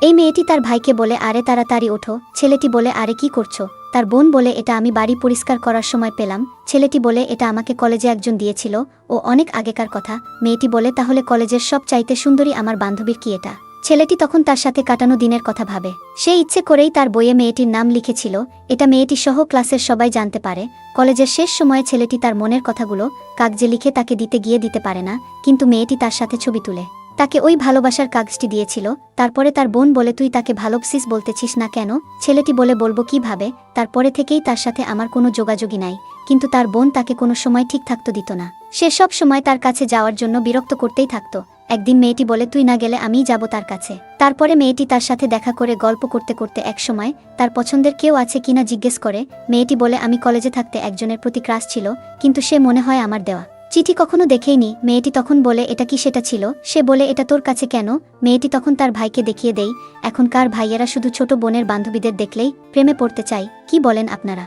এই মেয়েটি তার ভাইকে বলে, আরে তাড়াতাড়ি ওঠো। ছেলেটি বলে, আরে কি করছো? তার বোন বলে, এটা আমি বাড়ি পরিষ্কার করার সময় পেলাম। ছেলেটি বলে, এটা আমাকে কলেজে একজন দিয়েছিল, ও অনেক আগেকার কথা। মেয়েটি বলে, তাহলে কলেজের সব চাইতে সুন্দরী আমার বান্ধবীর কি এটা? ছেলেটি তখন তার সাথে কাটানো দিনের কথা ভাবে। সে ইচ্ছে করেই তার বইয়ে মেয়েটির নাম লিখেছিল। এটা মেয়েটি সহ ক্লাসের সবাই জানতে পারে। কলেজের শেষ সময়ে ছেলেটি তার মনের কথাগুলো কাগজে লিখে তাকে দিতে গিয়ে দিতে পারে না, কিন্তু মেয়েটি তার সাথে ছবি তুলে তাকে ওই ভালোবাসার কাগজটি দিয়েছিল। তারপরে তার বোন বলে, তুই তাকে ভালোবাসিস বলতেছিস না কেন? ছেলেটি বলে, বলবো কিভাবে? তারপরে থেকেই তার সাথে আমার কোনো যোগাযোগই নাই। কিন্তু তার বোন তাকে কোনো সময় ঠিক থাকতে দিত না। সে সব সময় তার কাছে যাওয়ার জন্য বিরক্ত করতেই থাকতো। একদিন মেয়েটি বলে, তুই না গেলে আমিই যাব তার কাছে। তারপরে মেয়েটি তার সাথে দেখা করে গল্প করতে করতে এক সময় তার পছন্দের কেউ আছে কিনা জিজ্ঞেস করে। মেয়েটি বলে, আমি কলেজে থাকতে একজনের প্রতি ক্রাশ ছিল, কিন্তু সে মনে হয় আমার দেওয়া চিঠি কখনো দেখেইনি। মেয়েটি তখন বলে, এটা কি সেটা ছিল? সে বলে, এটা তোর কাছে কেন? মেয়েটি তখন তার ভাইকে দেখিয়ে দেয়। এখনকার ভাইয়েরা শুধু ছোট বোনের বান্ধবীদের দেখলেই প্রেমে পড়তে চায়। কি বলেন আপনারা?